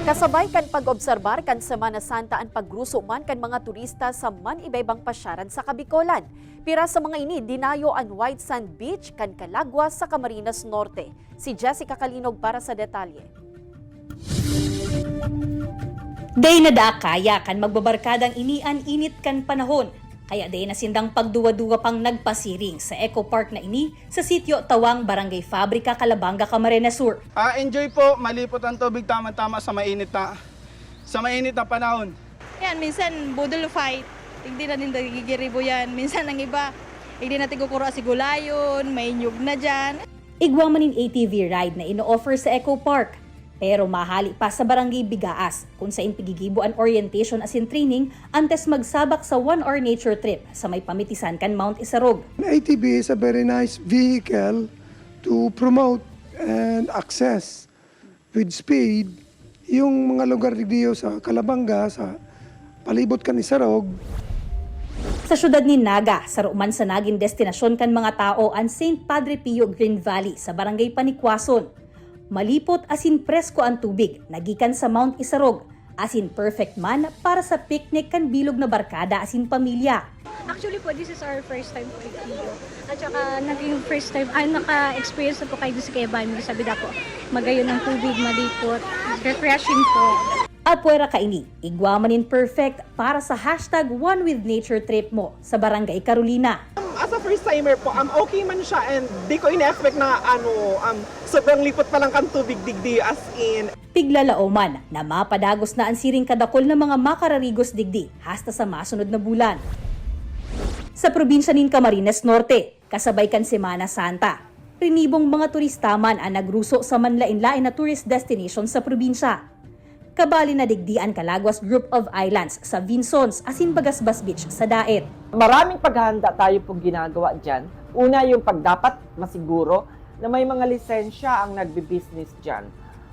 Kasabay kan pag-obserbar kan Semana Santa ang pagruso man kan mga turista sa man iba-ibang pasyaran sa Kabikolan. Pira sa mga ini, dinayo ang White Sand Beach kan Calagua sa Camarines Norte. Si Jessica Kalinog para sa detalye. Day na da kaya kan magbabarkadang inian init kan panahon. Kaya day na sindang pagduwa-duwa pang nagpasiring sa Eco Park na ini sa sitio Tawang, Barangay Fabrica, Calabanga, Camarines Sur. Enjoy po, malipot ang tubig tama-tama sa mainit na panahon. Yan, minsan budol fight, hindi na din nagigiribo yan. Minsan ang iba, hindi natin kukura si gulayon, may nyug na dyan. Igwa manin ATV ride na ino-offer sa Eco Park. Pero mahali pa sa Barangay Bigaas kung sa inpigigibuan orientation as in training antes magsabak sa 1-hour nature trip sa may pamitisan kan Mount Isarog. ATV is a very nice vehicle to promote and access with speed yung mga lugar diyo sa Calabanga, sa palibot kan Isarog. Sa syudad ni Naga, sa ruman sa naging destinasyon kan mga tao ang St. Padre Pio Green Valley sa Barangay Panikwason. Malipot asin presko ang tubig, nagikan sa Mount Isarog, asin perfect man para sa picnic kan bilog na barkada asin pamilya. Actually po, this is our first time po dito. At saka naging first time, naka-experience na po kayo sa Kayaban. Sabi na po, magayon ng tubig, malipot, refreshing po. Apwera kaini, igwa manin perfect para sa hashtag One with Nature trip mo sa Barangay Carolina. As a first timer po, okay man siya and di ko ina-expect na sobrang lipot pa lang kan tubig digdi as in. Piglalauman na mapadagos na ang siring kadakol ng mga makararigos digdi hasta sa masunod na bulan. Sa probinsya nin Camarines Norte, kasabay kan Semana Santa, rinibong mga turista man ang nagruso sa manlain-lain na tourist destination sa probinsya. Kabali na digdian Calaguas Group of Islands sa Vinsons asin Bagasbas Beach sa Daet. Maraming paghahanda tayo pong ginagawa dyan. Una yung pagdapat masiguro na may mga lisensya ang nagbi-business dyan.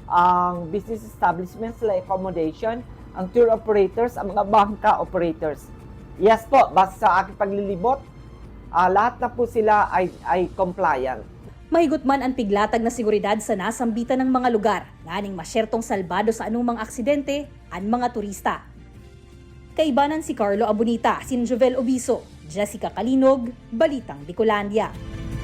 Ang business establishments like accommodation, ang tour operators, ang mga bangka operators. Yes po, basta sa aking paglilibot, lahat na po sila ay compliant. Mahigot man ang piglatag na seguridad sa nasambitan ng mga lugar, nganing masyertong salbado sa anumang aksidente ang mga turista. Kaibanan si Carlo Abunita, sin Jovel Obiso, Jessica Kalinog, Balitang Bicolandia.